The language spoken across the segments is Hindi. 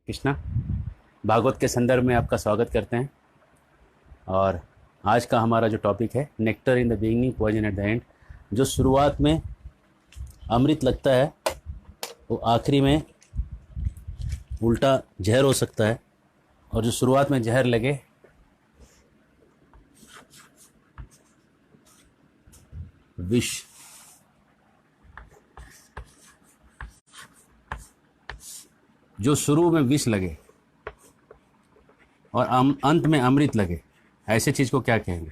कृष्णा भागवत के संदर्भ में आपका स्वागत करते हैं। और आज का हमारा जो टॉपिक है, nectar in the beginning poison at the end. जो शुरुआत में अमृत लगता है वो आखिरी में उल्टा जहर हो सकता है, और जो शुरुआत में जहर लगे विष। जो शुरू में विष लगे और अंत में अमृत लगे, ऐसे चीज को क्या कहेंगे?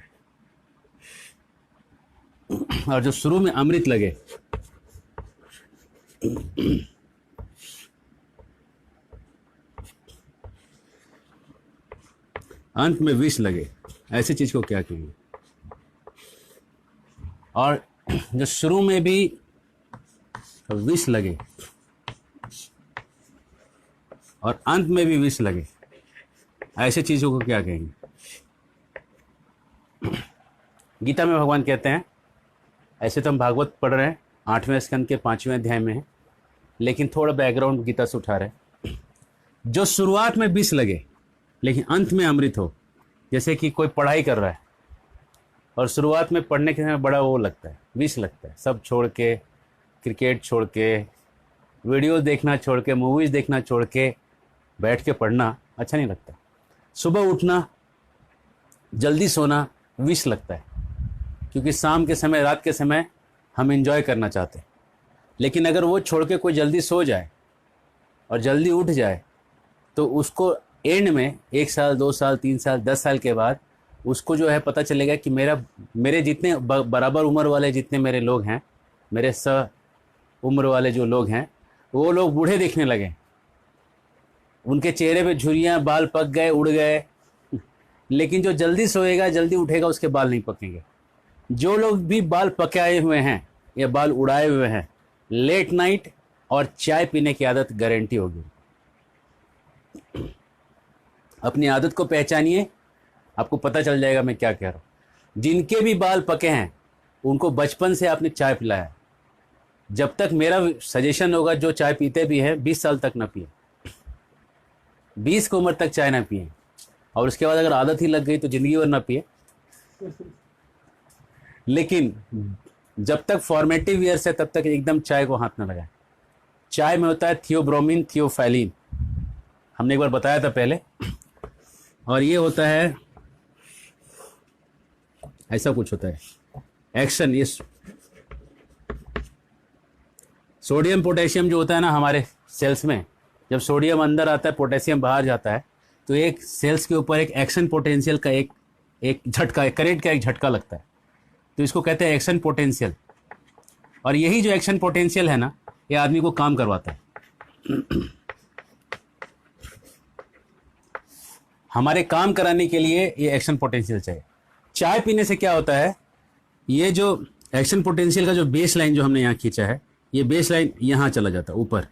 और जो शुरू में अमृत लगे अंत में विष लगे, ऐसे चीज को क्या कहेंगे? और जो शुरू में भी विष लगे और अंत में भी विष लगे, ऐसे चीजों को क्या कहेंगे? गीता में भगवान कहते हैं, ऐसे तो हम भागवत पढ़ रहे हैं, 8वें स्कंद के 5वें अध्याय में है, लेकिन थोड़ा बैकग्राउंड गीता से उठा रहे हैं। जो शुरुआत में विष लगे लेकिन अंत में अमृत हो, जैसे कि कोई पढ़ाई कर रहा है और शुरुआत में पढ़ने के समय बड़ा वो लगता है, विष लगता है, सब छोड़ के, क्रिकेट छोड़ के, वीडियो देखना छोड़ के, मूवीज देखना छोड़ के बैठ के पढ़ना अच्छा नहीं लगता। सुबह उठना, जल्दी सोना विष लगता है, क्योंकि शाम के समय, रात के समय हम एंजॉय करना चाहते हैं। लेकिन अगर वो छोड़ के कोई जल्दी सो जाए और जल्दी उठ जाए, तो उसको एंड में 1 साल, 2 साल, 3 साल, 10 साल के बाद उसको जो है पता चलेगा कि मेरे जितने बराबर उम्र वाले जितने मेरे लोग हैं, मेरे उम्र वाले जो लोग हैं, वो लोग बूढ़े दिखने लगे, उनके चेहरे पे झुर्रियाँ, बाल पक गए, उड़ गए। लेकिन जो जल्दी सोएगा, जल्दी उठेगा, उसके बाल नहीं पकेंगे। जो लोग भी बाल पकाए हुए हैं या बाल उड़ाए हुए हैं, लेट नाइट और चाय पीने की आदत गारंटी होगी। अपनी आदत को पहचानिए, आपको पता चल जाएगा मैं क्या कह रहा हूँ। जिनके भी बाल पके हैं उनको बचपन से आपने चाय पिलाया। जब तक मेरा सजेशन होगा, जो चाय पीते भी हैं 20 साल तक ना पिए, 20 की उम्र तक चाय ना पिए, और उसके बाद अगर आदत ही लग गई तो जिंदगी भर ना पिए। लेकिन जब तक फॉर्मेटिव ईयर्स है तब तक एकदम चाय को हाथ ना लगाए। चाय में होता है थियोब्रोमिन, थियोफैलिन, हमने एक बार बताया था पहले, और ये होता है, ऐसा कुछ होता है एक्शन। ये सोडियम पोटेशियम जो होता है ना हमारे सेल्स में, जब सोडियम अंदर आता है, पोटेशियम बाहर जाता है, तो एक सेल्स के ऊपर एक एक्शन पोटेंशियल का एक झटका, करंट का एक झटका लगता है, तो इसको कहते हैं एक्शन पोटेंशियल। और यही जो एक्शन पोटेंशियल है ना, ये आदमी को काम करवाता है। हमारे काम कराने के लिए ये एक्शन पोटेंशियल चाहिए। चाय पीने से क्या होता है, ये जो एक्शन पोटेंशियल का जो बेस लाइन जो हमने यहाँ खींचा है, ये बेस लाइन यहाँ चला जाता है ऊपर,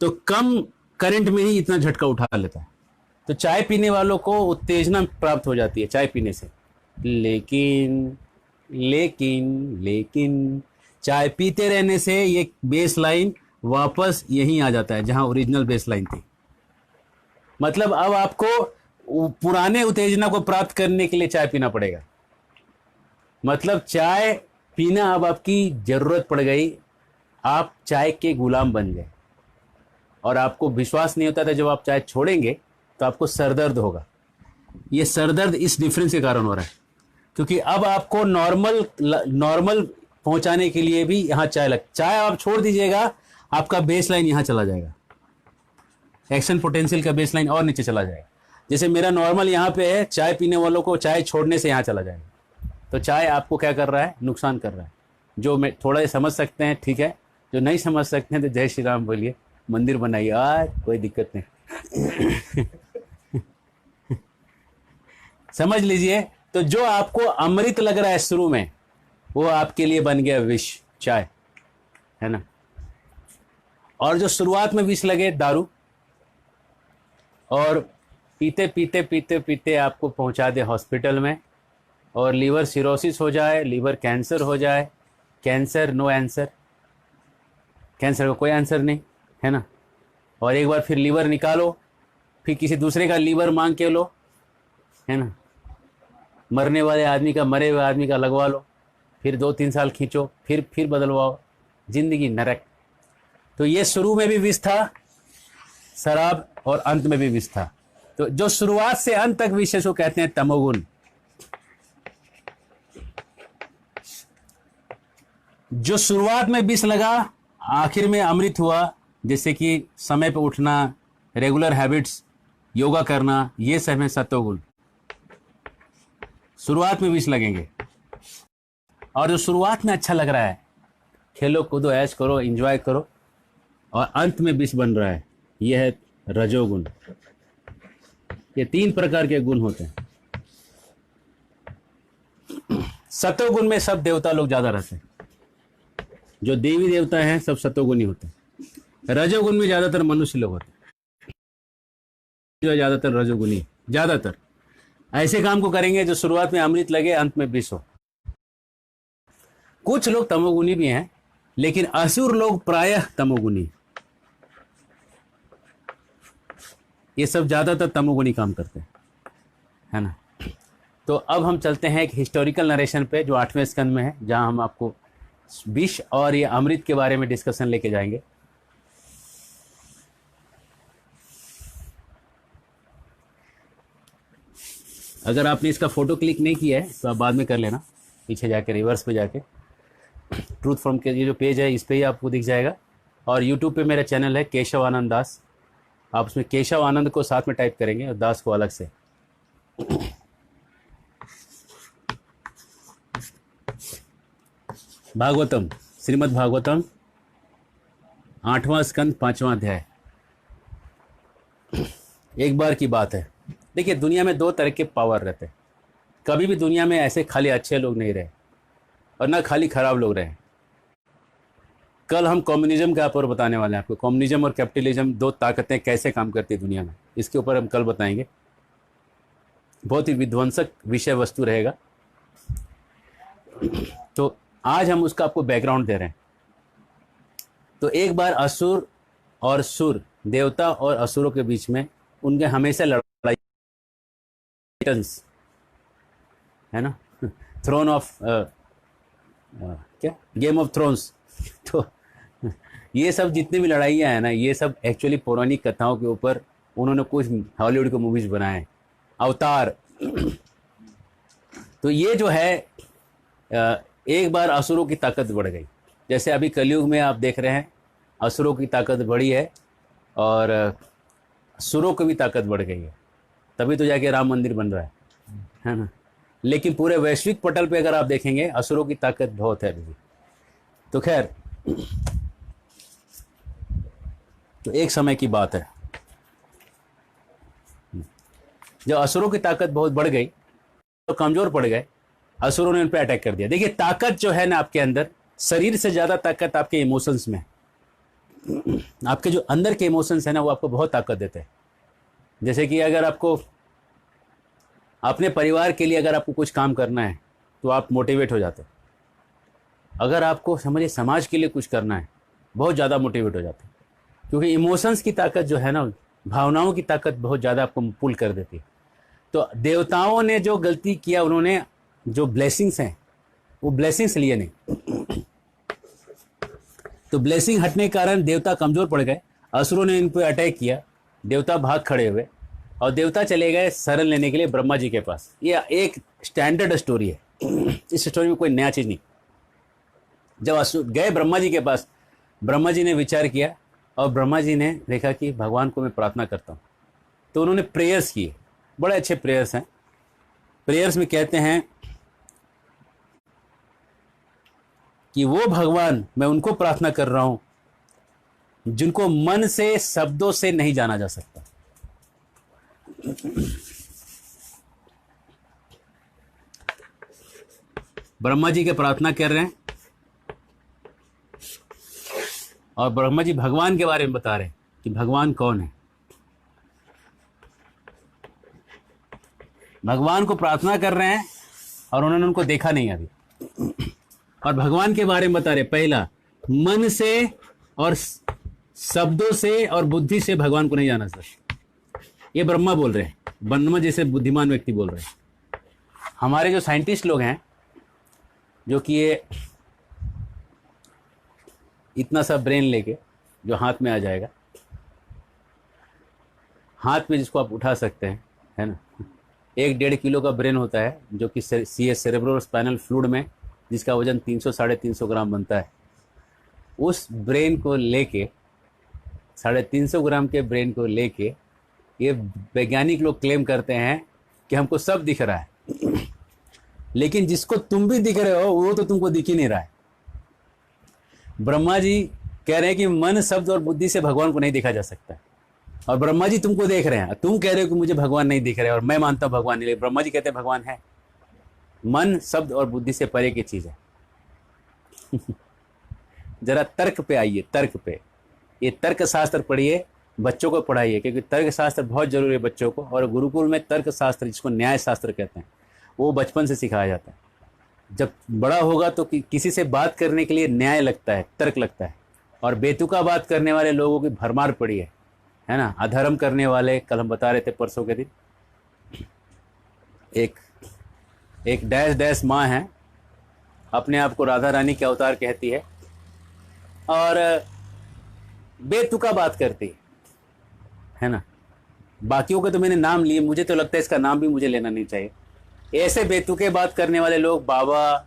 तो कम करंट में ही इतना झटका उठा लेता है। तो चाय पीने वालों को उत्तेजना प्राप्त हो जाती है चाय पीने से। लेकिन लेकिन लेकिन चाय पीते रहने से ये बेस लाइन वापस यहीं आ जाता है जहां ओरिजिनल बेस लाइन थी। मतलब अब आपको पुराने उत्तेजना को प्राप्त करने के लिए चाय पीना पड़ेगा। मतलब चाय पीना अब आपकी जरूरत पड़ गई, आप चाय के गुलाम बन गए। और आपको विश्वास नहीं होता था, जब आप चाय छोड़ेंगे तो आपको सरदर्द होगा। ये सरदर्द इस डिफरेंस के कारण हो रहा है, क्योंकि अब आपको नॉर्मल पहुंचाने के लिए भी यहाँ चाय आप छोड़ दीजिएगा, आपका बेस लाइन यहाँ चला जाएगा, एक्शन पोटेंशियल का बेस लाइन और नीचे चला जाएगा। जैसे मेरा नॉर्मल यहाँ पे है, चाय पीने वालों को चाय छोड़ने से यहाँ चला जाएगा। तो चाय आपको क्या कर रहा है, नुकसान कर रहा है। जो मैं थोड़ा समझ सकते हैं ठीक है, जो नहीं समझ सकते हैं तो जय श्री राम बोलिए, मंदिर बनाइए, आज कोई दिक्कत नहीं। समझ लीजिए। तो जो आपको अमृत लग रहा है शुरू में, वो आपके लिए बन गया विष, चाय, है ना। और जो शुरुआत में विष लगे, दारू, और पीते पीते पीते पीते आपको पहुंचा दे हॉस्पिटल में, और लीवर सिरोसिस हो जाए, लीवर कैंसर हो जाए। कैंसर नो आंसर, कैंसर का कोई आंसर नहीं, है ना। और एक बार फिर लीवर निकालो फिर किसी दूसरे का लीवर मांग के लो, है ना, मरने वाले आदमी का, मरे हुए आदमी का लगवा लो, फिर 2-3 साल खींचो, फिर बदलवाओ, जिंदगी नरक। तो ये शुरू में भी विष था शराब, और अंत में भी विष था। तो जो शुरुआत से अंत तक विष है उसको कहते हैं तमोगुण। जो शुरुआत में विष लगा, आखिर में अमृत हुआ, जैसे कि समय पर उठना, रेगुलर हैबिट्स, योगा करना, ये सब है सत्वगुण। शुरुआत में विष लगेंगे, और जो शुरुआत में अच्छा लग रहा है, खेलो कूदो ऐश करो, एंजॉय करो, और अंत में विष बन रहा है, यह है रजोगुण। ये 3 प्रकार के गुण होते हैं। सत्वगुण में सब देवता लोग ज्यादा रहते हैं, जो देवी देवता हैं सब सत्वगुणी होते हैं। रजोगुण में ज्यादातर मनुष्य लोग होते हैं, जो ज्यादातर रजोगुणी, ज्यादातर ऐसे काम को करेंगे जो शुरुआत में अमृत लगे, अंत में विष हो। कुछ लोग तमोगुणी भी हैं, लेकिन असुर लोग प्रायः तमोगुणी, ये सब ज्यादातर तमोगुणी काम करते हैं, है ना। तो अब हम चलते हैं एक हिस्टोरिकल नरेशन पे, जो 8वें स्कंद में है, जहां हम आपको विष और ये अमृत के बारे में डिस्कशन लेके जाएंगे। अगर आपने इसका फोटो क्लिक नहीं किया है तो आप बाद में कर लेना, पीछे जाके रिवर्स पे जाके ट्रूथ फ्रॉम के ये जो पेज है इस पे ही आपको दिख जाएगा। और यूट्यूब पे मेरा चैनल है केशव आनंद दास, आप उसमें केशव आनंद को साथ में टाइप करेंगे और दास को अलग से। भागवतम, श्रीमद् भागवतम 8वां स्कंद 5वां अध्याय। एक बार की बात है, देखिए दुनिया में 2 तरह के पावर रहते हैं। कभी भी दुनिया में ऐसे खाली अच्छे लोग नहीं रहे और ना खाली खराब लोग रहे। कल हम कम्युनिज्म के ऊपर बताने वाले हैं आपको, कम्युनिज्म और कैपिटलिज्म 2 ताकतें कैसे काम करती है दुनिया में, इसके ऊपर हम कल बताएंगे। बहुत ही विध्वंसक विषय वस्तु रहेगा। तो आज हम उसका आपको बैकग्राउंड दे रहे हैं। तो एक बार असुर और सुर, देवता और असुरों के बीच में उनके हमेशा लड़ाई है ना, थ्रोन ऑफ क्या, गेम ऑफ थ्रोन्स। तो ये सब जितनी भी लड़ाइयाँ हैं ना, ये सब एक्चुअली पौराणिक कथाओं के ऊपर उन्होंने कुछ हॉलीवुड के मूवीज बनाए हैं, अवतार। तो ये जो है एक बार असुरों की ताकत बढ़ गई। जैसे अभी कलयुग में आप देख रहे हैं असुरों की ताकत बढ़ी है और सुरों की भी ताकत बढ़ गई है, तभी तो जाके राम मंदिर बन रहा है ना। लेकिन पूरे वैश्विक पटल पे अगर आप देखेंगे असुरों की ताकत बहुत है अभी। तो खैर, तो एक समय की बात है जब असुरों की ताकत बहुत बढ़ गई तो कमजोर पड़ गए, असुरों ने उन पर अटैक कर दिया। देखिए ताकत जो है ना आपके अंदर, शरीर से ज्यादा ताकत आपके इमोशंस में। आपके जो अंदर के इमोशंस है ना वो आपको बहुत ताकत देते हैं। जैसे कि अगर आपको अपने परिवार के लिए अगर आपको कुछ काम करना है तो आप मोटिवेट हो जाते हैं। अगर आपको समझिए समाज के लिए कुछ करना है, बहुत ज़्यादा मोटिवेट हो जाते हैं, क्योंकि इमोशंस की ताकत जो है ना, भावनाओं की ताकत बहुत ज़्यादा आपको पुल कर देती है। तो देवताओं ने जो गलती किया, उन्होंने जो ब्लेसिंग्स हैं वो ब्लेसिंग्स लिए नहीं। तो ब्लेसिंग हटने के कारण देवता कमज़ोर पड़ गए, असुरों ने इन पर अटैक किया, देवता भाग खड़े हुए और देवता चले गए शरण लेने के लिए ब्रह्मा जी के पास। ये एक स्टैंडर्ड स्टोरी है, इस स्टोरी में कोई नया चीज़ नहीं। जब असुर गए ब्रह्मा जी के पास, ब्रह्मा जी ने विचार किया और ब्रह्मा जी ने देखा कि भगवान को मैं प्रार्थना करता हूँ, तो उन्होंने प्रेयर्स किए। बड़े अच्छे प्रेयर्स हैं। प्रेयर्स में कहते हैं कि वो भगवान, मैं उनको प्रार्थना कर रहा हूं जिनको मन से, शब्दों से नहीं जाना जा सकता। ब्रह्मा जी के प्रार्थना कर रहे हैं और ब्रह्मा जी भगवान के बारे में बता रहे हैं कि भगवान कौन है। भगवान को प्रार्थना कर रहे हैं और उन्होंने उनको देखा नहीं अभी, और भगवान के बारे में बता रहे। पहला, मन से और शब्दों से और बुद्धि से भगवान को नहीं जाना सकता। ये ब्रह्मा बोल रहे हैं, ब्रह्मा जैसे बुद्धिमान व्यक्ति बोल रहे हैं। हमारे जो साइंटिस्ट लोग हैं, जो कि ये इतना सा ब्रेन लेके जो हाथ में आ जाएगा, हाथ में जिसको आप उठा सकते हैं, है ना, 1-1.5 किलो का ब्रेन होता है, जो कि सेरेब्रो स्पाइनल फ्लूइड में, जिसका वजन 300-350 ग्राम बनता है। उस ब्रेन को लेके, 350 ग्राम के ब्रेन को लेके, ये वैज्ञानिक लोग क्लेम करते हैं कि हमको सब दिख रहा है, लेकिन जिसको तुम भी दिख रहे हो वो तो तुमको दिख ही नहीं रहा है। ब्रह्मा जी कह रहे हैं कि मन, शब्द और बुद्धि से भगवान को नहीं देखा जा सकता, और ब्रह्मा जी तुमको देख रहे हैं, तुम कह रहे हो कि मुझे भगवान नहीं दिख रहे, और मैं मानता हूं भगवान नहीं, लेकिन ब्रह्मा जी कहते हैं भगवान है। मन, शब्द और बुद्धि से परे की चीज है। जरा तर्क पे आइए, तर्क पे। ये तर्क शास्त्र पढ़िए, बच्चों को पढ़ाइए, क्योंकि तर्क शास्त्र बहुत जरूरी है बच्चों को। और गुरुकुल में तर्क शास्त्र, जिसको न्याय शास्त्र कहते हैं, वो बचपन से सिखाया जाता है। जब बड़ा होगा तो किसी से बात करने के लिए न्याय लगता है, तर्क लगता है। और बेतुका बात करने वाले लोगों की भरमार पड़ी है ना। अधर्म करने वाले, कल हम बता रहे थे परसों के दिन, एक डैश डैश माँ है, अपने आप को राधा रानी के अवतार कहती है, और बेतुका बात करती है ना। बाकियों के तो मैंने नाम लिए, मुझे तो लगता है इसका नाम भी मुझे लेना नहीं चाहिए। ऐसे बेतुके बात करने वाले लोग बाबा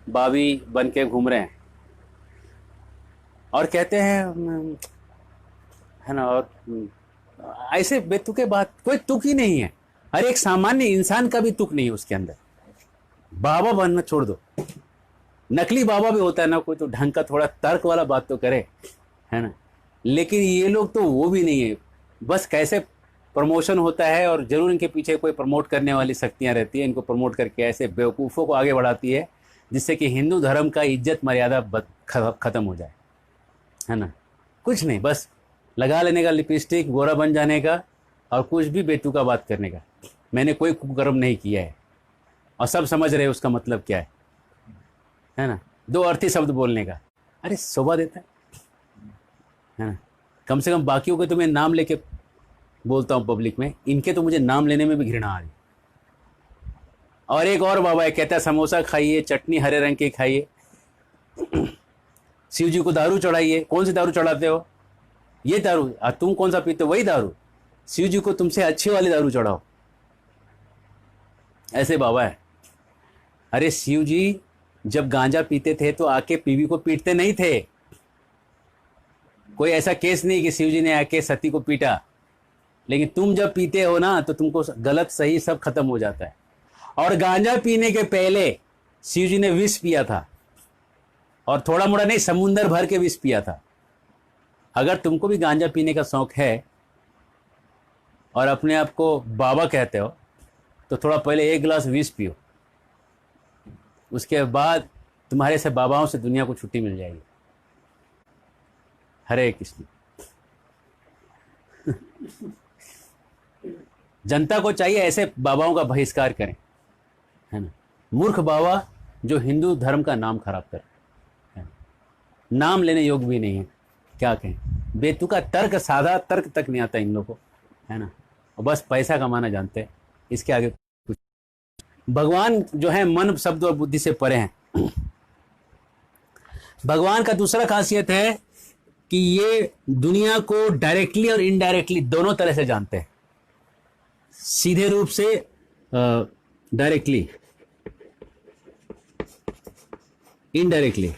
बाबी बन के घूम रहे हैं, और कहते हैं, है ना, और ऐसे बेतुके बात, कोई तुक ही नहीं है। हर एक सामान्य इंसान का भी तुक नहीं है उसके अंदर। बाबा बनना छोड़ दो, नकली बाबा भी होता है ना कोई, तो ढंग का थोड़ा तर्क वाला बात तो करे, है ना। लेकिन ये लोग तो वो भी नहीं है, बस कैसे प्रमोशन होता है, और जरूर इनके पीछे कोई प्रमोट करने वाली शक्तियां रहती है, इनको प्रमोट करके ऐसे बेवकूफ़ों को आगे बढ़ाती है, जिससे कि हिंदू धर्म का इज्जत मर्यादा खत्म हो जाए, है ना। कुछ नहीं, बस लगा लेने का लिपस्टिक, गोरा बन जाने का, और कुछ भी बेतुका बात करने का। मैंने कोई कुकर्म नहीं किया है, और सब समझ रहे उसका मतलब क्या है ना। 2 अर्थी शब्द बोलने का, अरे शोभा देता है ना। कम से कम बाकियों के तो मैं नाम लेके बोलता हूँ पब्लिक में, इनके तो मुझे नाम लेने में भी घृणा आ रही। और एक और बाबा है, कहता है समोसा खाइए, चटनी हरे रंग की खाइए, शिव जी को दारू चढ़ाइए। कौन सी दारू चढ़ाते हो? ये दारू। तुम कौन सा पीते हो? वही दारू। शिव जी को तुमसे अच्छी वाली दारू चढ़ाओ, ऐसे बाबा है। अरे शिव जी जब गांजा पीते थे तो आके पीवी को पीटते नहीं थे। कोई ऐसा केस नहीं कि शिव जी ने आके सती को पीटा। लेकिन तुम जब पीते हो ना, तो तुमको गलत सही सब खत्म हो जाता है। और गांजा पीने के पहले शिव जी ने विष पिया था, और थोड़ा मोड़ा नहीं, समुंदर भर के विष पिया था। अगर तुमको भी गांजा पीने का शौक है और अपने आप को बाबा कहते हो, तो थोड़ा पहले 1 गिलास विष पियो, उसके बाद तुम्हारे से बाबाओं से दुनिया को छुट्टी मिल जाएगी। हरे कृष्ण। जनता को चाहिए ऐसे बाबाओं का बहिष्कार करें, है ना। मूर्ख बाबा जो हिंदू धर्म का नाम खराब कर, नाम लेने योग्य भी नहीं है, क्या कहें। बेतुका तर्क, साधा तर्क तक नहीं आता इन लोगों को, है ना। और बस पैसा कमाना जानते हैं, इसके आगे कुछ। भगवान जो है मन, शब्द और बुद्धि से परे हैं। भगवान का दूसरा खासियत है कि ये दुनिया को डायरेक्टली और इनडायरेक्टली दोनों तरह से जानते हैं। सीधे रूप से डायरेक्टली, इनडायरेक्टली,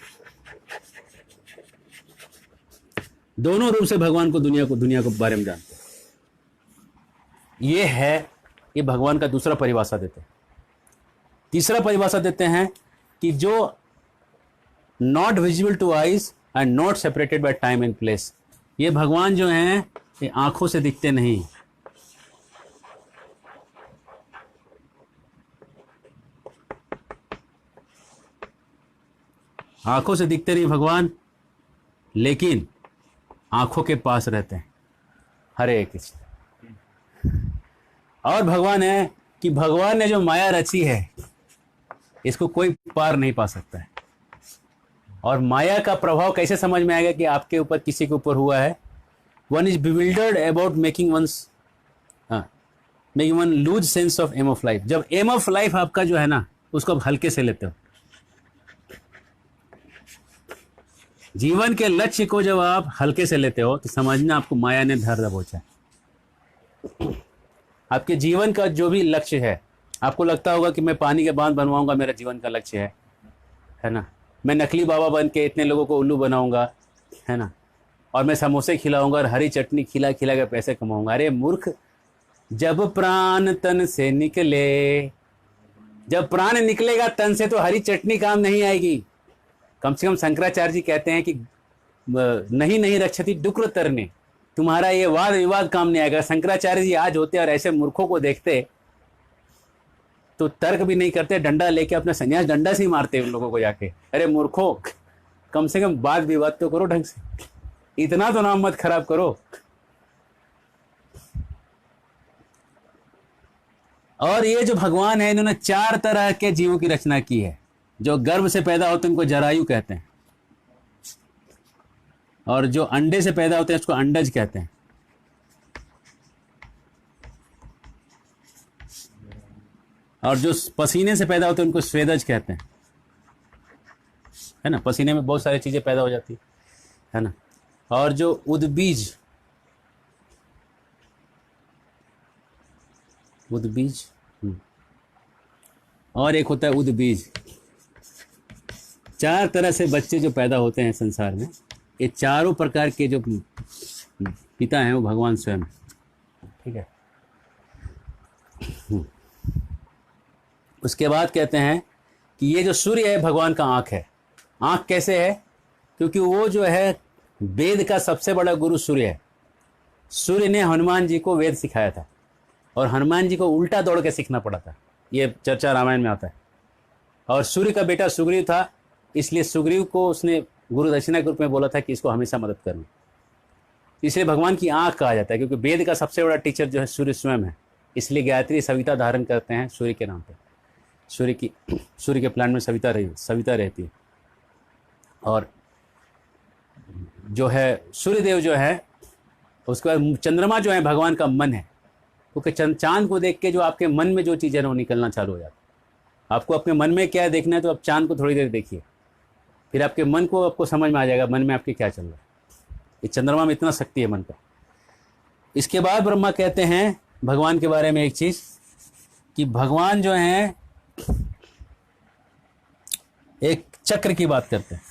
दोनों रूप से भगवान को, दुनिया को बारे में जानते हैं। ये भगवान का दूसरा परिभाषा देते हैं। तीसरा परिभाषा देते हैं कि जो not visible two eyes and not separated by time and place. ये भगवान जो हैं, ये आंखों से दिखते नहीं। आंखों से दिखते नहीं भगवान, लेकिन आंखों के पास रहते हैं। हरे कृष्ण। और भगवान है कि भगवान ने जो माया रची है, इसको कोई पार नहीं पा सकता है। और माया का प्रभाव कैसे समझ में आएगा कि आपके ऊपर, किसी के ऊपर हुआ है? One is bewildered about making once make one lose sense of aim of life. जब एम ऑफ लाइफ आपका जो है ना, उसको आप हल्के से लेते हो। जीवन के लक्ष्य को जब आप हल्के से लेते हो तो समझना आपको माया ने धर दबोचा। आपके जीवन का जो भी लक्ष्य है, आपको लगता होगा कि मैं पानी के बांध बनवाऊंगा, मेरा जीवन का लक्ष्य है ना। मैं नकली बाबा बन के इतने लोगों को उल्लू बनाऊंगा, है ना, और मैं समोसे खिलाऊंगा और हरी चटनी खिला खिला के पैसे कमाऊंगा। अरे मूर्ख, जब प्राण तन से निकले, जब प्राण निकलेगा तन से तो हरी चटनी काम नहीं आएगी। कम से कम शंकराचार्य जी कहते हैं कि नहीं नहीं रक्षति डुक्र तरने, तुम्हारा ये वाद विवाद काम नहीं आएगा। शंकराचार्य जी आज होते और ऐसे मूर्खों को देखते तो तर्क भी नहीं करते, डंडा लेके अपना संन्यास डंडा से ही मारते उन लोगों को जाके। अरे मूर्खों, कम से कम वाद विवाद तो करो ढंग से, इतना तो नाम मत खराब करो। और ये जो भगवान है, इन्होंने 4 तरह के जीवों की रचना की है। जो गर्भ से पैदा होते हैं उनको जरायु कहते हैं, और जो अंडे से पैदा होते हैं उसको अंडज कहते हैं, और जो पसीने से पैदा होते हैं उनको स्वेदज कहते हैं, है ना। पसीने में बहुत सारी चीजें पैदा हो जाती है ना। और जो उद्बीज, उद्बीज और एक होता है उद्बीज। 4 तरह से बच्चे जो पैदा होते हैं संसार में, ये चारों प्रकार के जो पिता हैं वो भगवान स्वयं, ठीक है। उसके बाद कहते हैं कि ये जो सूर्य है भगवान का आँख है। आँख कैसे है? क्योंकि वो जो है वेद का सबसे बड़ा गुरु सूर्य है। सूर्य ने हनुमान जी को वेद सिखाया था और हनुमान जी को उल्टा दौड़ के सीखना पड़ा था, ये चर्चा रामायण में आता है। और सूर्य का बेटा सुग्रीव था, इसलिए सुग्रीव को उसने गुरु दक्षिणा के रूप में बोला था कि इसको हमेशा मदद करना। इसलिए भगवान की आँख कहा जाता है, क्योंकि वेद का सबसे बड़ा टीचर जो है सूर्य स्वयं है। इसलिए गायत्री सविता धारण करते हैं सूर्य के नाम पर। सूर्य के प्लांट में सविता रहती है। और जो है सूर्यदेव जो है, उसके बाद चंद्रमा जो है भगवान का मन है, क्योंकि चांद को देख के जो आपके मन में जो चीज़ें हैं वो निकलना चालू हो जाती है। आपको अपने मन में क्या देखना है तो आप चांद को थोड़ी देर देखिए, फिर आपके मन को आपको समझ में आ जाएगा मन में आपके क्या चल रहा है। ये चंद्रमा में इतना शक्ति है मन का। इसके बाद ब्रह्मा कहते हैं भगवान के बारे में एक चीज़, कि भगवान जो हैं एक चक्र की बात करते हैं।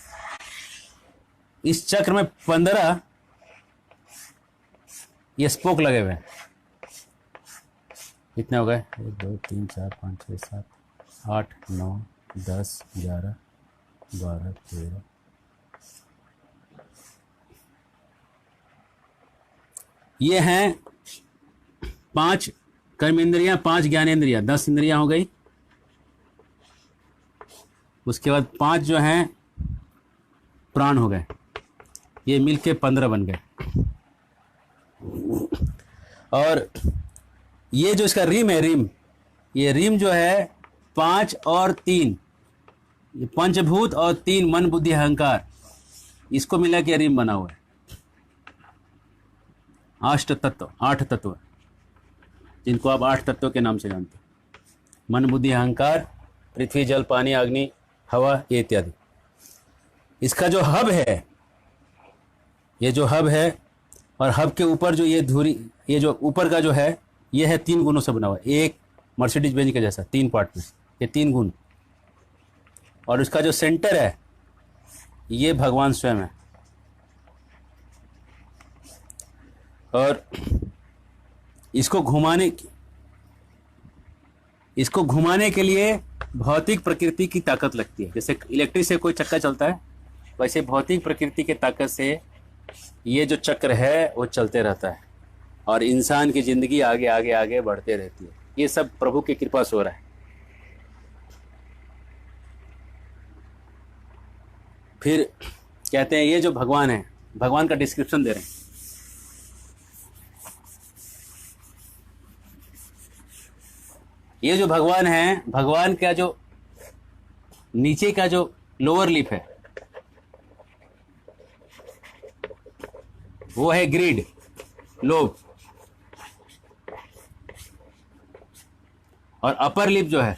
इस चक्र में 15 ये स्पोक लगे हुए हैं। कितने हो गए? 1 2 3 4 5 6 7 8 9 10 11 12 13। ये हैं 5 कर्मेंद्रियां, 5 ज्ञानेंद्रियां, 10 इंद्रियां हो गई। उसके बाद 5 जो हैं प्राण हो गए। ये मिलके 15 बन गए। और ये जो इसका रिम है, ये रिम जो है 5 और 3, ये पंचभूत और 3 मन बुद्धि अहंकार, इसको मिला के रिम बना हुआ है। 8 तत्व जिनको आप 8 तत्वों के नाम से जानते हैं। मन बुद्धि अहंकार, पृथ्वी जल पानी अग्नि हवा इत्यादि। इसका जो हब है, ये जो हब है, और हब के ऊपर जो ये धुरी, ये जो ऊपर का जो है, ये है 3 गुणों से बना हुआ। एक मर्सिडीज बेंज के जैसा 3 पार्ट में, ये 3 गुण। और इसका जो सेंटर है ये भगवान स्वयं है। और इसको घुमाने के लिए भौतिक प्रकृति की ताकत लगती है। जैसे इलेक्ट्रिक से कोई चक्का चलता है, वैसे भौतिक प्रकृति की ताकत से ये जो चक्र है वो चलते रहता है और इंसान की जिंदगी आगे आगे आगे बढ़ते रहती है। ये सब प्रभु की कृपा से हो रहा है। फिर कहते हैं ये जो भगवान है, भगवान का डिस्क्रिप्शन दे रहे हैं। ये जो भगवान है, भगवान का जो नीचे का जो लोअर लिप है वो है ग्रीड, लोभ। और अपर लिप जो है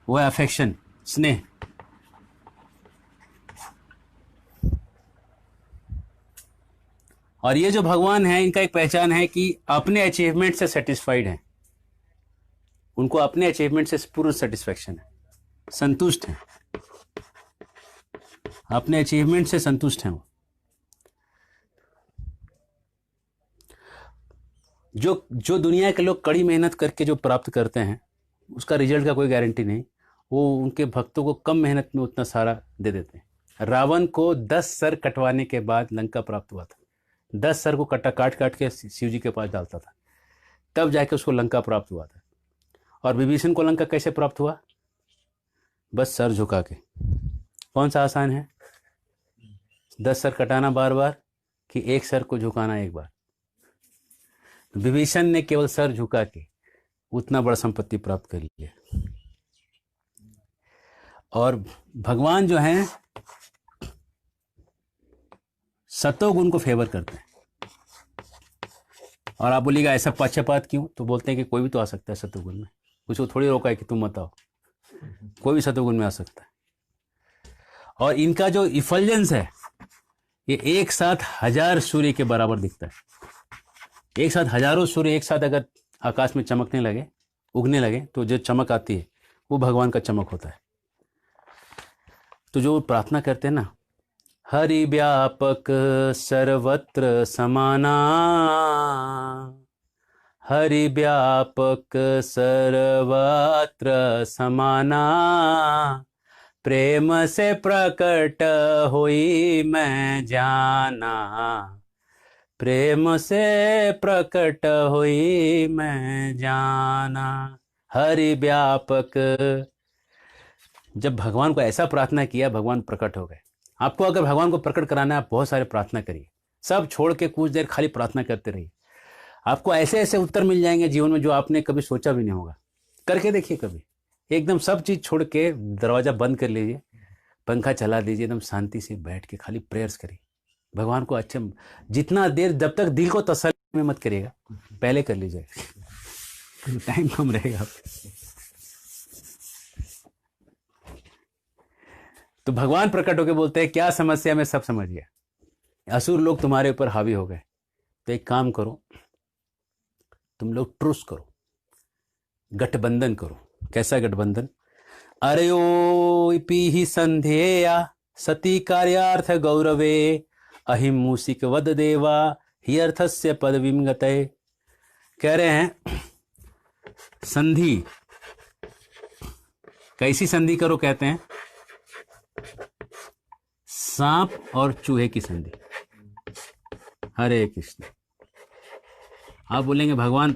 वो है अफेक्शन, स्नेह। और ये जो भगवान है इनका एक पहचान है कि अपने अचीवमेंट से सेटिस्फाइड हैं, उनको अपने अचीवमेंट से पूर्ण सेटिस्फेक्शन है, संतुष्ट हैं, अपने अचीवमेंट से संतुष्ट हैं वो। जो दुनिया के लोग कड़ी मेहनत करके जो प्राप्त करते हैं उसका रिजल्ट का कोई गारंटी नहीं, वो उनके भक्तों को कम मेहनत में उतना सारा दे देते हैं। रावण को 10 सर कटवाने के बाद लंका प्राप्त हुआ था। 10 सर को काट काट के शिव जी के पास डालता था, तब जाके उसको लंका प्राप्त हुआ था। और विभीषण को लंका कैसे प्राप्त हुआ? बस सर झुका के। कौन सा आसान है, 10 सर कटाना बार बार कि एक सर को झुकाना एक बार? विभीषण ने केवल सर झुका के उतना बड़ा संपत्ति प्राप्त कर लिया। और भगवान जो हैं सतोगुण को फेवर करते हैं। और आप बोलिएगा ऐसा पक्षपात क्यों? तो बोलते हैं कि कोई भी तो आ सकता है सतोगुण में, कुछ वो थोड़ी रोका है कि तुम मत आओ, कोई भी सतोगुण में आ सकता है। और इनका जो इफल्जेंस है ये एक साथ 1000 सूर्य के बराबर दिखता है। एक साथ हजारों सूर्य एक साथ अगर आकाश में चमकने लगे, उगने लगे, तो जो चमक आती है वो भगवान का चमक होता है। तो जो प्रार्थना करते हैं ना, हरि व्यापक सर्वत्र समाना, हरि व्यापक सर्वत्र समाना, प्रेम से प्रकट हुई मैं जाना, प्रेम से प्रकट हुई मैं जाना, हरि व्यापक। जब भगवान को ऐसा प्रार्थना किया, भगवान प्रकट हो गए। आपको अगर भगवान को प्रकट कराना है, आप बहुत सारे प्रार्थना करिए, सब छोड़ के कुछ देर खाली प्रार्थना करते रहिए। आपको ऐसे ऐसे उत्तर मिल जाएंगे जीवन में जो आपने कभी सोचा भी नहीं होगा। करके देखिए कभी, एकदम सब चीज़ छोड़ के दरवाज़ा बंद कर लीजिए, पंखा चला दीजिए, एकदम शांति से बैठ के खाली प्रेयर्स करिए भगवान को। अच्छे जितना देर, जब तक दिल को तसल्ली में मत करिएगा, पहले कर लीजिए, टाइम कम रहेगा। तो भगवान प्रकट होकर बोलते हैं, क्या समस्या में सब समझ गया, असुर लोग तुम्हारे ऊपर हावी हो गए, तो एक काम करो, तुम लोग ट्रूस करो, गठबंधन करो। कैसा गठबंधन? अरयो पीहि संध्येया सती कार्यार्थ गौरवे, अहिम मूसिक वद देवा ही अर्थस्य पदवीम गतये। कह रहे हैं संधि, कैसी संधि करो? कहते हैं सांप और चूहे की संधि। हरे कृष्ण। आप बोलेंगे भगवान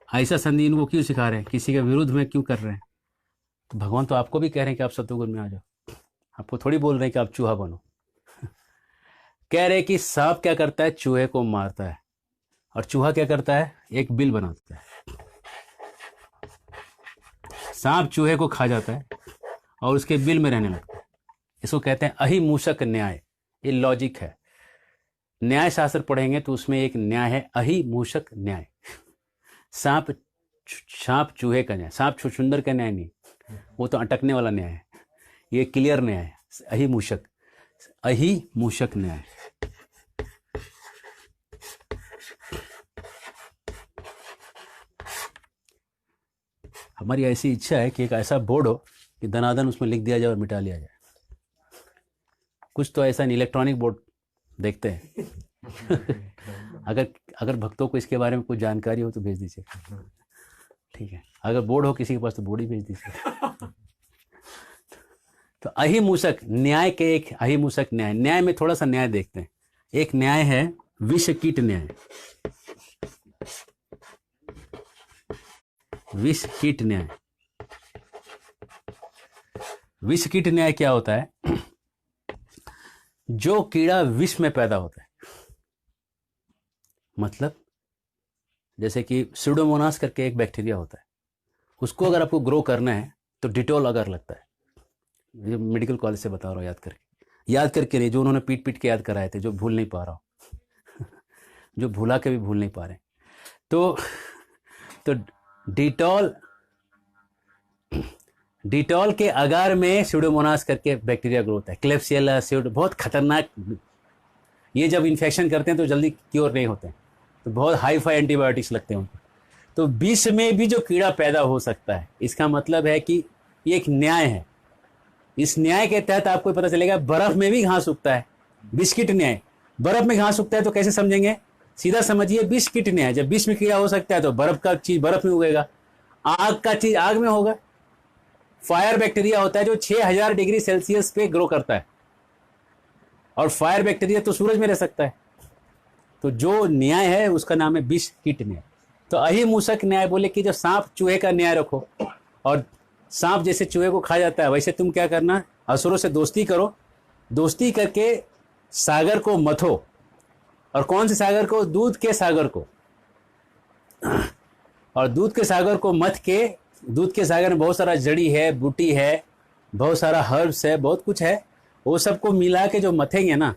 ऐसा संधि इनको क्यों सिखा रहे हैं, किसी के विरुद्ध में क्यों कर रहे हैं? तो भगवान तो आपको भी कह रहे हैं कि आप सतोगुण में आ जाओ, आपको थोड़ी बोल रहे हैं कि आप चूहा बनो। कह रहे हैं कि सांप क्या करता है, चूहे को मारता है, और चूहा क्या करता है, एक बिल बनाता है। सांप चूहे को खा जाता है और उसके बिल में रहने लगता है। इसको कहते हैं अहिमूषक न्याय। ये लॉजिक है। न्याय शास्त्र पढ़ेंगे तो उसमें एक न्याय है अहिमूषक न्याय। सांप चूहे का न्याय, सांप छुछुंदर का न्याय नहीं, वो तो अटकने वाला न्याय है। ये क्लियर न्याय है, अहिमूषक न्याय। हमारी ऐसी इच्छा है कि एक ऐसा बोर्ड हो कि दनादन उसमें लिख दिया जाए और मिटा लिया जाए। कुछ तो ऐसा नहीं, इलेक्ट्रॉनिक बोर्ड देखते हैं। अगर भक्तों को इसके बारे में कुछ जानकारी हो तो भेज दीजिए, ठीक है। अगर बोर्ड हो किसी के पास तो बोर्ड ही भेज दीजिए। तो अहिमूषक न्याय के एक अहिमूषक न्याय, न्याय में थोड़ा सा न्याय देखते हैं। एक न्याय है विष कीट न्याय। विष कीट न्याय। विष कीट न्याय क्या होता है? जो कीड़ा विष में पैदा होता है, मतलब जैसे कि स्यूडोमोनास करके एक बैक्टीरिया होता है, उसको अगर आपको ग्रो करना है तो डिटोल अगर लगता है, ये मेडिकल कॉलेज से बता रहा हूँ याद करके, याद करके नहीं, जो उन्होंने पीट पीट के याद कराए थे, जो भूल नहीं पा रहा हूँ जो भुला के भी भूल नहीं पा रहे। तो डिटॉल, डिटॉल के अगार में स्यूडोमोनास करके बैक्टीरिया ग्रो होता है, क्लेब्सियला स्यूडो, बहुत खतरनाक। ये जब इन्फेक्शन करते हैं तो जल्दी क्योर नहीं होते हैं, तो बहुत हाई फाई एंटीबायोटिक्स लगते हैं उनको। तो विष में भी जो कीड़ा पैदा हो सकता है, इसका मतलब है कि ये एक न्याय है। इस न्याय के तहत आपको पता चलेगा बर्फ में भी घास उगता है, बिस्किट न्याय। बर्फ में घास उगता है तो कैसे समझेंगे? सीधा समझिए, बिस्किट न्याय। जब विष में कीड़ा हो सकता है तो बर्फ का चीज बर्फ में उगेगा, आग का चीज आग में होगा। फायर बैक्टीरिया होता है जो 6000 डिग्री सेल्सियस पे ग्रो करता है, और फायर बैक्टीरिया तो सूरज में रह सकता है। तो जो न्याय है उसका नाम है विष कीट न्याय। तो अहिमूसक न्याय बोले कि जब सांप चूहे का न्याय रखो, और सांप जैसे चूहे को खा जाता है, वैसे तुम क्या करना, असुरों से दोस्ती करो, दोस्ती करके सागर को मथो। और कौन से सागर को? दूध के सागर को। और दूध के सागर को मथ के, दूध के सागर में बहुत सारा जड़ी है, बूटी है, बहुत सारा हर्ब्स है, बहुत कुछ है, वो सबको मिला के जो मथेंगे ना,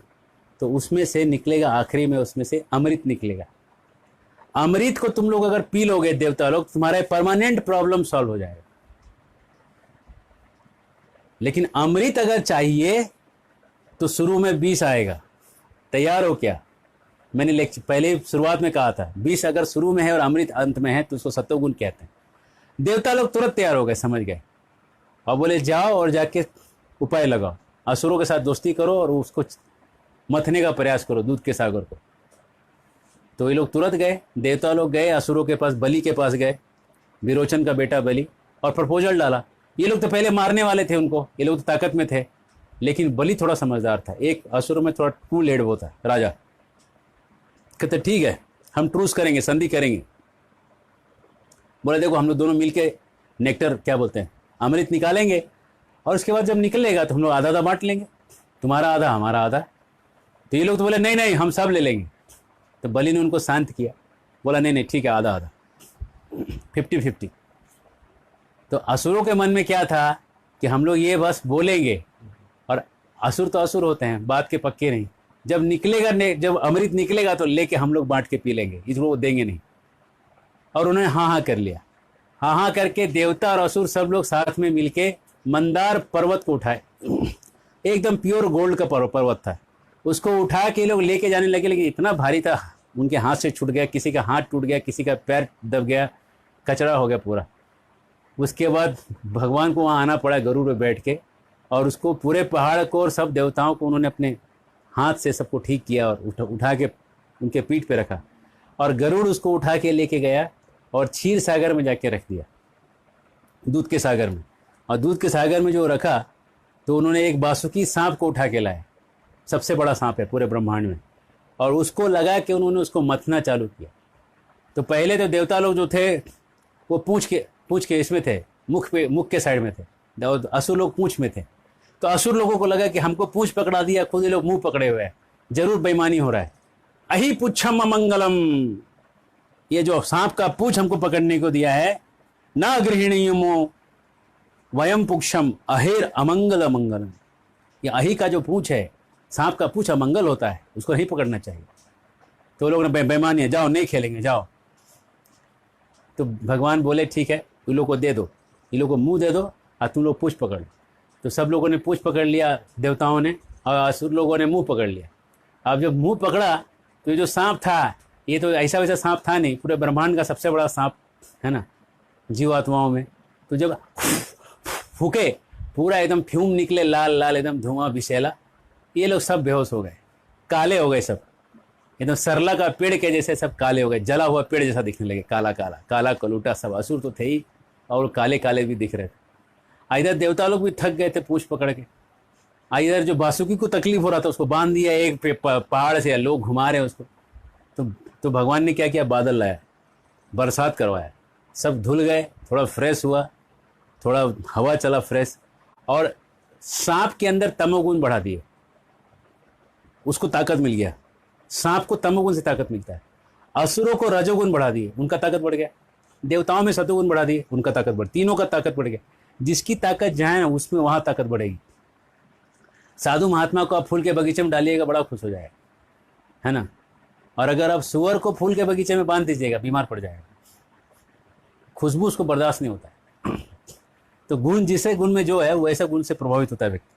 तो उसमें से निकलेगा, आखिरी में उसमें से अमृत निकलेगा। अमृत को तुम लोग अगर पी लोगे देवता लोग, तुम्हारा परमानेंट प्रॉब्लम सॉल्व हो जाएगा। लेकिन अमृत अगर चाहिए तो शुरू में विष आएगा। तैयार हो क्या? मैंने लेक्चर पहले शुरुआत में कहा था, विष अगर शुरू में है और अमृत अंत में है तो उसको सत्वगुण कहते हैं। देवता लोग तुरंत तैयार हो गए, समझ गए, और बोले जाओ और जाके उपाय लगाओ, असुरों के साथ दोस्ती करो और उसको मथने का प्रयास करो, दूध के सागर को। तो ये लोग तुरंत गए, देवता लोग गए असुरों के पास, बलि के पास गए, विरोचन का बेटा बलि, और प्रपोजल डाला। ये लोग तो पहले मारने वाले थे उनको, ये लोग तो ताकत में थे, लेकिन बलि थोड़ा समझदार था। एक असुरों में थोड़ा टू लेड होता है राजा, कहते ठीक है हम ट्रूस करेंगे, संधि करेंगे। बोले देखो हम लोग दोनों मिलके नेक्टर, क्या बोलते हैं, अमृत निकालेंगे, और उसके बाद जब निकलेगा तो हम लोग आधा आधा बांट लेंगे, तुम्हारा आधा हमारा आधा। तो ये लोग तो बोले नहीं नहीं हम सब ले लेंगे। तो बलि ने उनको शांत किया, बोला नहीं नहीं ठीक है, आधा आधा, 50-50। तो असुरों के मन में क्या था कि हम लोग ये बस बोलेंगे, और असुर तो असुर होते हैं, बात के पक्के नहीं। जब निकलेगा, जब अमृत निकलेगा तो लेके हम लोग बांट के पी लेंगे, इसको वो देंगे नहीं। और उन्होंने हाँ हाँ कर लिया। हाँ हाँ करके देवता और असुर सब लोग साथ में मिलके मंदार पर्वत को उठाए। एकदम प्योर गोल्ड का पर्वत था, उसको उठा के लोग लेके जाने लगे, लेकिन इतना भारी था उनके हाथ से छूट गया, किसी का हाथ टूट गया, किसी का पैर दब गया, कचरा हो गया पूरा। उसके बाद भगवान को वहाँ आना पड़ा गरुड़ पे बैठ के, और उसको पूरे पहाड़ को और सब देवताओं को उन्होंने अपने हाथ से सबको ठीक किया और उठा के उनके पीठ पे रखा, और गरुड़ उसको उठा के लेके गया और क्षीर सागर में जाके रख दिया, दूध के सागर में। और दूध के सागर में जो रखा तो उन्होंने एक बासुकी सांप को उठा के लाए, सबसे बड़ा सांप है पूरे ब्रह्मांड में, और उसको लगा के उन्होंने उसको मथना चालू किया। तो पहले तो देवता लोग जो थे वो पूंछ के इसमें थे, मुख के साइड में थे, और असुर लोग पूंछ में थे। तो असुर लोगों को लगा कि हमको पूंछ पकड़ा दिया, खुद ये लोग मुंह पकड़े हुए हैं, जरूर बेईमानी हो रहा है। अहि पुच्छम अमंगलम, ये जो सांप का पूंछ हमको पकड़ने को दिया है, ना गृहिणीयमो वयम पुक्षम अहेर अमंगल अमंगलम। ये अहि का जो पूंछ है, सांप का पूंछ अमंगल होता है, उसको नहीं पकड़ना चाहिए। तो लोग ने बेईमानी है, जाओ नहीं खेलेंगे जाओ। तो भगवान बोले ठीक है, तुम लोग को दे दो, ये लोग को मुंह दे दो और तुम लोग पूंछ पकड़ लो। तो सब लोगों ने पूंछ पकड़ लिया देवताओं ने, और असुर लोगों ने मुंह पकड़ लिया। अब जब मुंह पकड़ा तो ये जो सांप था, ये तो ऐसा वैसा सांप था नहीं, पूरे ब्रह्मांड का सबसे बड़ा सांप है ना जीवात्माओं में। तो जब फूके पूरा एकदम फ्यूम निकले, लाल लाल एकदम धुआं विशैला, ये लोग सब बेहोश हो गए, काले हो गए सब, एकदम सरला का पेड़ के जैसे सब काले हो गए, जला हुआ पेड़ जैसा दिखने लगे, काला काला काला कलूटा सब। असुर तो थे ही और काले काले भी दिख रहे थे। इधर देवता लोग भी थक गए थे पूंछ पकड़ के। इधर जो बासुकी को तकलीफ हो रहा था उसको बांध दिया एक पहाड़ से, लोग घुमा रहे हैं उसको। तो भगवान ने क्या किया, बादल लाया, बरसात करवाया, सब धुल गए, थोड़ा फ्रेश हुआ, थोड़ा हवा चला फ्रेश, और सांप के अंदर तमोगुण बढ़ा दिए, उसको ताकत मिल गया। सांप को तमोगुण से ताकत मिलता है। असुरों को रजोगुण बढ़ा दिए, उनका ताकत बढ़ गया। देवताओं में सतोगुण बढ़ा दिए, उनका ताकत बढ़, तीनों का ताकत बढ़ गया। जिसकी ताकत जहाँ है उसमें वहाँ ताकत बढ़ेगी। साधु महात्मा को आप फूल के बगीचे में डालिएगा, बड़ा खुश हो जाएगा, है ना। और अगर आप सुअर को फूल के बगीचे में बांध दीजिएगा, बीमार पड़ जाएगा, खुशबू उसको बर्दाश्त नहीं होता है। तो गुण, जिसे गुण में जो है वो ऐसा गुण से प्रभावित होता है व्यक्ति।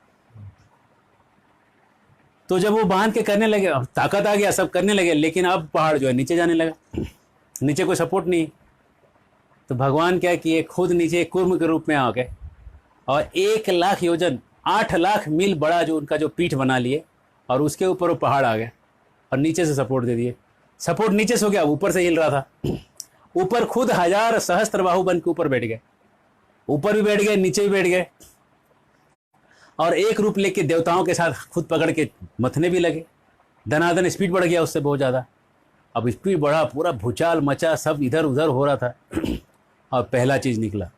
तो जब वो बांध के करने लगे, ताकत आ गया, सब करने लगे, लेकिन अब पहाड़ जो है नीचे जाने लगा, नीचे कोई सपोर्ट नहीं। तो भगवान क्या किए, खुद नीचे कूर्म के रूप में आ गए और 1,00,000 योजन 8,00,000 मील बड़ा जो उनका जो पीठ बना लिए, और उसके ऊपर वो पहाड़ आ गए और नीचे से सपोर्ट दे दिए। सपोर्ट नीचे से हो गया, ऊपर से हिल रहा था। ऊपर खुद 1000 सहस्त्र बाहु बन के ऊपर बैठ गए, ऊपर भी बैठ गए, नीचे भी बैठ गए, और एक रूप लेके देवताओं के साथ खुद पकड़ के मथने भी लगे। धनाधन स्पीड बढ़ गया उससे बहुत ज़्यादा। अब स्पीड बढ़ा, पूरा भूचाल मचा, सब इधर उधर हो रहा था। और पहला चीज़ निकला,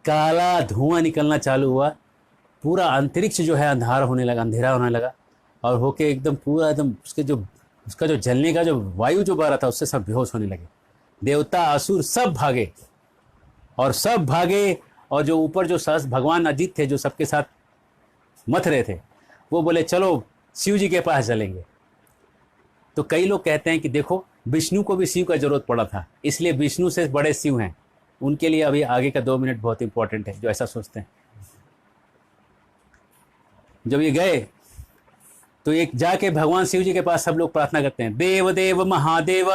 काला धुआं निकलना चालू हुआ, पूरा अंतरिक्ष जो है अंधार होने लगा, अंधेरा होने लगा, और होके एकदम पूरा एकदम उसका जो जलने का जो वायु जो बह रहा था उससे सब बेहोश होने लगे। देवता असुर सब भागे, और सब भागे, और जो ऊपर जो सहस्त्र भगवान अजित थे जो सबके साथ मथ रहे थे, वो बोले चलो शिव जी के पास चलेंगे। तो कई लोग कहते हैं कि देखो विष्णु को भी शिव का जरूरत पड़ा था, इसलिए विष्णु से बड़े शिव हैं। उनके लिए अभी आगे का 2 मिनट बहुत इंपॉर्टेंट है, जो ऐसा सोचते हैं। जब ये गए तो एक जाके भगवान शिव जी के पास सब लोग प्रार्थना करते हैं, देव देव महादेव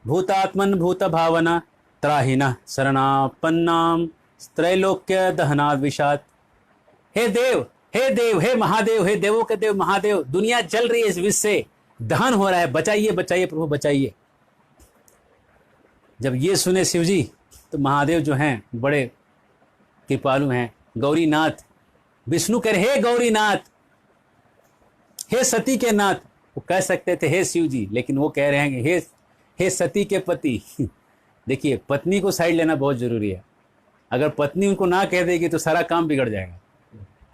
भूतात्मन भूत भावना त्राहिना शरणापन्नाम त्रैलोक्य दहनाद विषाद। हे देव, हे देव, हे महादेव, हे देवों के देव महादेव, दुनिया जल रही है, इस विष से दहन हो रहा है, बचाइए बचाइए प्रभु बचाइए। जब ये सुने शिव जी, तो महादेव जो हैं बड़े कृपालु हैं, गौरीनाथ, विष्णु कह रहे हे गौरीनाथ, हे सती के नाथ। वो कह सकते थे हे शिव जी, लेकिन वो कह रहे हैं कि हे सती के पति। देखिए, पत्नी को साइड लेना बहुत जरूरी है। अगर पत्नी उनको ना कह देगी तो सारा काम बिगड़ जाएगा,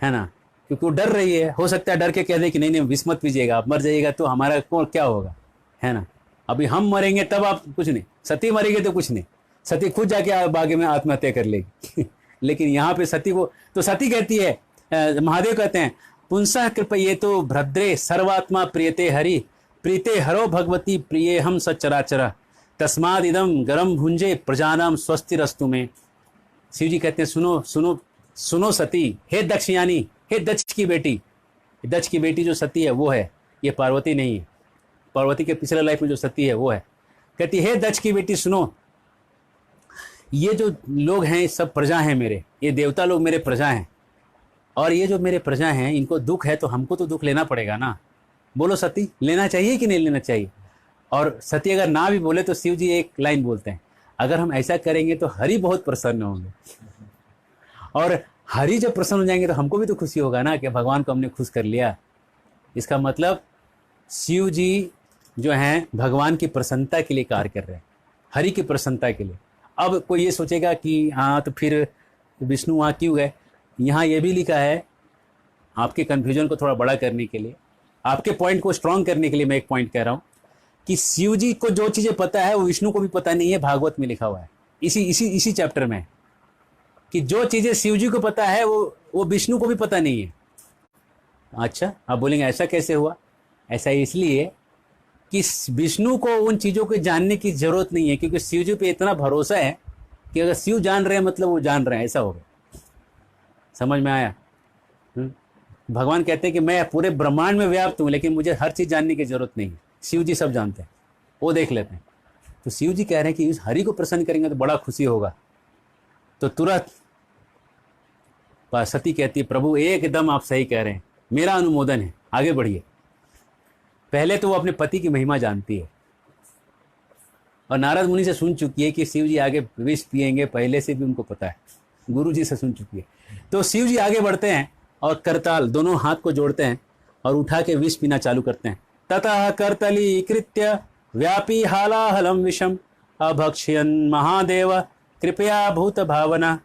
है ना, क्योंकि वो डर रही है। हो सकता है डर के कह दे कि नहीं नहीं विष मत पीजिएगा, आप मर जाइएगा तो हमारा कौन क्या होगा, है ना। अभी हम मरेंगे तब आप कुछ नहीं, सती मरेगी तो कुछ नहीं, सती खुद जाके बागे में आत्महत्या कर लेगी। लेकिन यहाँ पे सती को, तो सती कहती है, महादेव कहते हैं पुंसः कृपये तो भद्रे सर्वात्मा प्रियते हरि प्रीते हरो भगवती प्रिय हम सचराचरा तस्माद इदम गरम भुंजे प्रजानाम स्वस्तिरस्तु में। शिव जी कहते हैं सुनो सुनो सुनो सती, हे दक्षयानी, हे दक्ष की बेटी। दक्ष की बेटी जो सती है वो है, ये पार्वती नहीं है। पार्वती के पिछले लाइफ में जो सती है वो है। कहती हे दक्ष की बेटी सुनो, ये जो लोग हैं सब प्रजा हैं मेरे, ये देवता लोग मेरे प्रजा हैं, और ये जो मेरे प्रजा हैं इनको दुख है तो हमको तो दुख लेना पड़ेगा ना। बोलो सती, लेना चाहिए कि नहीं लेना चाहिए। और सती अगर ना भी बोले तो शिव जी एक लाइन बोलते हैं, अगर हम ऐसा करेंगे तो हरि बहुत प्रसन्न होंगे, और हरि जब प्रसन्न हो जाएंगे तो हमको भी तो खुशी होगा ना कि भगवान को हमने खुश कर लिया। इसका मतलब शिव जी जो हैं भगवान की प्रसन्नता के लिए कार्य कर रहे हैं, हरि की प्रसन्नता के लिए। अब कोई ये सोचेगा कि हाँ तो फिर विष्णु वहाँ क्यों गए। यहाँ ये भी लिखा है, आपके कन्फ्यूजन को थोड़ा बड़ा करने के लिए, आपके पॉइंट को स्ट्रांग करने के लिए मैं एक पॉइंट कह रहा हूँ कि शिव जी को जो चीज़ें पता है वो विष्णु को भी पता नहीं है। भागवत में लिखा हुआ है इसी चैप्टर में कि जो चीज़ें शिव जी को पता है वो विष्णु को भी पता नहीं है। अच्छा, आप बोलेंगे ऐसा कैसे हुआ। ऐसा इसलिए कि विष्णु को उन चीज़ों को जानने की जरूरत नहीं है, क्योंकि शिव जी पे इतना भरोसा है कि अगर शिव जान रहे हैं मतलब वो जान रहे हैं, ऐसा होगा। समझ में आया। भगवान कहते हैं कि मैं पूरे ब्रह्मांड में व्याप्त हूँ, लेकिन मुझे हर चीज़ जानने की जरूरत नहीं है। शिव जी सब जानते हैं, वो देख लेते हैं। तो शिव जी कह रहे हैं कि इस हरि को प्रसन्न करेंगे तो बड़ा खुशी होगा। तो तुरंत सती कहती है प्रभु एकदम आप सही कह रहे हैं, मेरा अनुमोदन है, आगे बढ़िए। पहले तो वो अपने पति की महिमा जानती है और नारद मुनि से सुन चुकी है कि शिव जी आगे विष पिएंगे, पहले से भी उनको पता है, गुरु जी से सुन चुकी है। तो शिव जी आगे बढ़ते हैं और करताल दोनों हाथ को जोड़ते हैं और उठा के विष पीना चालू करते हैं। ततः करतली कृत्य व्यापी हालाहलम विषम अभक्ष्यन महादेव कृपया भूत भावना।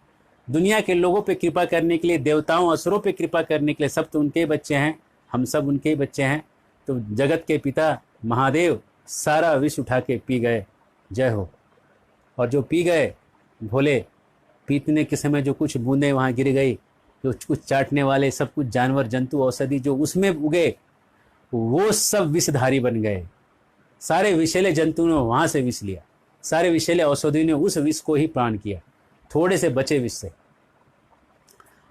दुनिया के लोगों पे कृपा करने के लिए, देवताओं असुरों पे कृपा करने के लिए, सब तो उनके बच्चे हैं, हम सब उनके बच्चे हैं। तो जगत के पिता महादेव सारा विष उठा के पी गए, जय हो। और जो पी गए भोले, पीतने के समय जो कुछ बूंदें वहाँ गिर गई जो कुछ चाटने वाले सब कुछ जानवर जंतु औषधि जो उसमें उगे वो सब विषधारी बन गए। सारे विषैले जंतुओं ने वहाँ से विष लिया, सारे विषैले औषधि ने उस विष को ही प्राण किया, थोड़े से बचे विष से।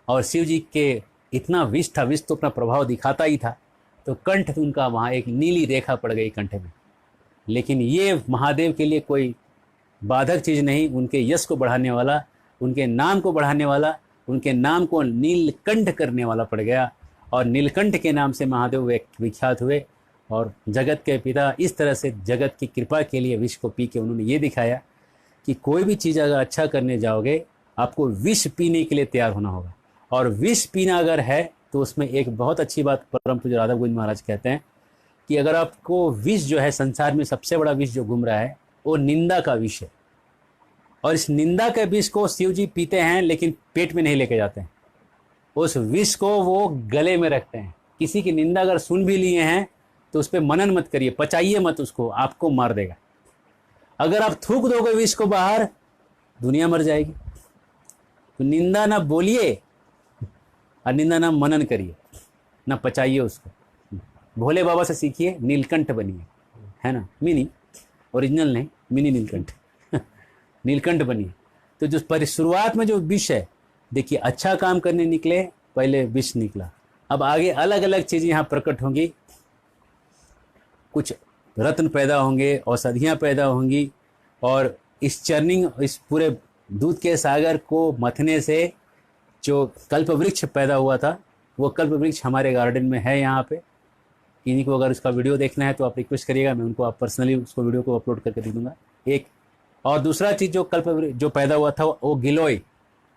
और शिव जी के इतना विष था, विष तो अपना प्रभाव दिखाता ही था, तो कंठ उनका वहाँ एक नीली रेखा पड़ गई कंठ में। लेकिन ये महादेव के लिए कोई बाधक चीज़ नहीं, उनके यश को बढ़ाने वाला, उनके नाम को बढ़ाने वाला, उनके नाम को नीलकंठ करने वाला पड़ गया। और नीलकंठ के नाम से महादेव विख्यात हुए। और जगत के पिता इस तरह से जगत की कृपा के लिए विष को पी के उन्होंने ये दिखाया कि कोई भी चीज़ अगर अच्छा करने जाओगे आपको विष पीने के लिए तैयार होना होगा। और विष पीना अगर है तो उसमें एक बहुत अच्छी बात परम पूज्य राधा गोविंद महाराज कहते हैं कि अगर आपको विष जो है, संसार में सबसे बड़ा विष जो घूम रहा है वो निंदा का विष है। और इस निंदा के विष को शिव जी पीते हैं, लेकिन पेट में नहीं लेके जाते हैं। उस विष को वो गले में रखते हैं। किसी की निंदा अगर सुन भी लिए हैं तो उस पर मनन मत करिए, पचाइए मत उसको, आपको मार देगा। अगर आप थूक दोगे विष को बाहर, दुनिया मर जाएगी। तो निंदा ना बोलिए और निंदा ना मनन करिए, ना पचाइए उसको। भोले बाबा से सीखिए, नीलकंठ बनिए, है ना, मिनी, ओरिजिनल नहीं, मिनी नीलकंठ नीलकंठ बनिए। तो जो शुरुआत में जो विष है, देखिए अच्छा काम करने निकले, पहले विष निकला, अब आगे अलग अलग चीज़ें यहाँ प्रकट होंगी, कुछ रत्न पैदा होंगे, औषधियाँ पैदा होंगी। और इस चर्निंग, इस पूरे दूध के सागर को मथने से जो कल्प वृक्ष पैदा हुआ था, वो कल्प वृक्ष हमारे गार्डन में है यहाँ पे। इन्हीं को अगर उसका वीडियो देखना है तो आप रिक्वेस्ट करिएगा, मैं उनको आप पर्सनली उसको वीडियो को अपलोड करके दे दूँगा। एक और दूसरा चीज़ जो कल्प जो पैदा हुआ था वो गिलोय,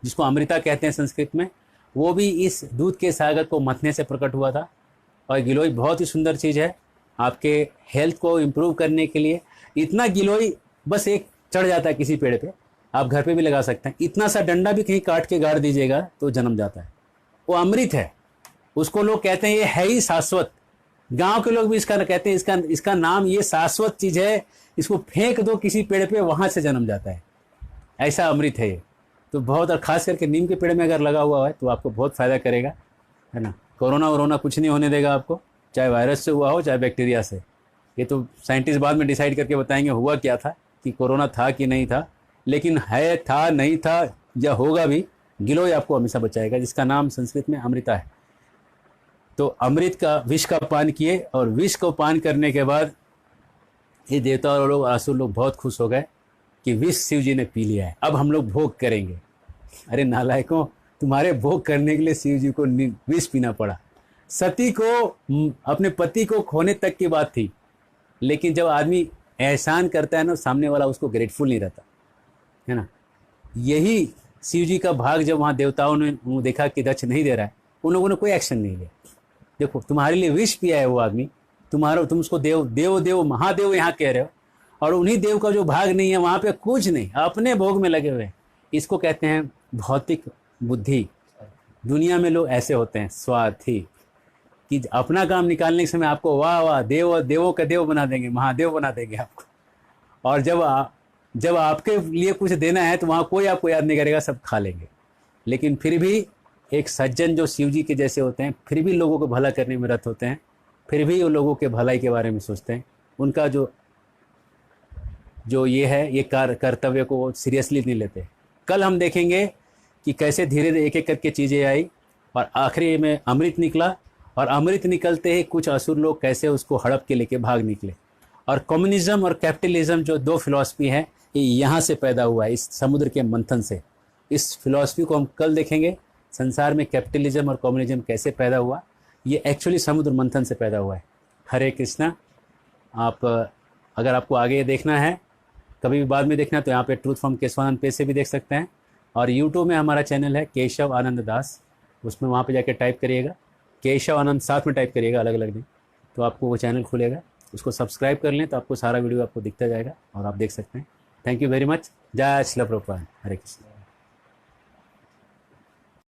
जिसको अमृता कहते हैं संस्कृत में, वो भी इस दूध के सागर को मथने से प्रकट हुआ था। और गिलोय बहुत ही सुंदर चीज़ है आपके हेल्थ को इम्प्रूव करने के लिए। इतना गिलोय बस एक चढ़ जाता है किसी पेड़ पे, आप घर पे भी लगा सकते हैं। इतना सा डंडा भी कहीं काट के गाड़ दीजिएगा तो जन्म जाता है। वो अमृत है, उसको लोग कहते हैं ये है ही शाश्वत। गांव के लोग भी इसका कहते हैं, इसका नाम ये शाश्वत चीज़ है, इसको फेंक दो किसी पेड़ पे, वहाँ से जन्म जाता है, ऐसा अमृत है ये। तो बहुत, और खास करके नीम के पेड़ में अगर लगा हुआ है तो आपको बहुत फ़ायदा करेगा, है ना। कोरोना वोरोना कुछ नहीं होने देगा आपको, चाहे वायरस से हुआ हो चाहे बैक्टीरिया से। ये तो साइंटिस्ट बाद में डिसाइड करके बताएंगे हुआ क्या था, कि कोरोना था कि नहीं था, लेकिन है, था, नहीं था या होगा भी, गिलोय आपको हमेशा बचाएगा, जिसका नाम संस्कृत में अमृता है। तो अमृत का, विष का पान किए, और विष को पान करने के बाद ये देवता और लोग, असुर लोग बहुत खुश हो गए कि विष शिव जी ने पी लिया है, अब हम लोग भोग करेंगे। अरे नालायकों, तुम्हारे भोग करने के लिए शिव जी को विष पीना पड़ा। सती को, अपने पति को खोने तक की बात थी, लेकिन जब आदमी एहसान करता है ना, सामने वाला उसको ग्रेटफुल नहीं रहता, है ना। यही शिव जी का भाग, जब वहाँ देवताओं ने देखा कि दक्ष नहीं दे रहा है, उन लोगों ने कोई एक्शन नहीं लिया। देखो, तुम्हारे लिए विष पिया है वो आदमी, तुम उसको देव देव देव महादेव यहाँ कह रहे हो, और उन्हीं देव का जो भाग नहीं है, वहाँ पे कुछ नहीं, अपने भोग में लगे हुए हैं। इसको कहते हैं भौतिक बुद्धि। दुनिया में लोग ऐसे होते हैं, स्वार्थी, कि अपना काम निकालने के समय आपको वाह वाह, देवों का देव बना देंगे, महादेव बना देंगे आपको। और जब आपके लिए कुछ देना है तो वहाँ कोई आपको याद नहीं करेगा, सब खा लेंगे। लेकिन फिर भी एक सज्जन जो शिव जी के जैसे होते हैं, फिर भी लोगों को भला करने में रत होते हैं, फिर भी वो लोगों के भलाई के बारे में सोचते हैं, उनका जो ये है, ये कर्तव्य को सीरियसली नहीं लेते। कल हम देखेंगे कि कैसे धीरे धीरे एक एक करके चीज़ें आई, और आखिरी में अमृत निकला, और अमृत निकलते ही कुछ असुर लोग कैसे उसको हड़प के लेके भाग निकले। और कम्युनिज्म और कैपिटलिज्म जो दो फिलॉसफी है, ये यहाँ से पैदा हुआ है, इस समुद्र के मंथन से। इस फिलॉसफी को हम कल देखेंगे, संसार में कैपिटलिज्म और कम्युनिज्म कैसे पैदा हुआ, ये एक्चुअली समुद्र मंथन से पैदा हुआ है। हरे कृष्णा। आप अगर आपको आगे देखना है, कभी भी बाद में देखना है, तो यहाँ पे ट्रूथ फ्रॉम केशवानंद पेज से भी देख सकते हैं। और यूट्यूब में हमारा चैनल है केशव आनंद दास, उसमें वहाँ पे जाके टाइप करिएगा, केशव आनंद साथ में टाइप करिएगा, अलग अलग नहीं, तो आपको वो चैनल खुलेगा। उसको सब्सक्राइब कर लें तो आपको सारा वीडियो आपको दिखता जाएगा और आप देख सकते हैं। Thank you very much. जय श्री प्रभुपाद। हरे कृष्ण।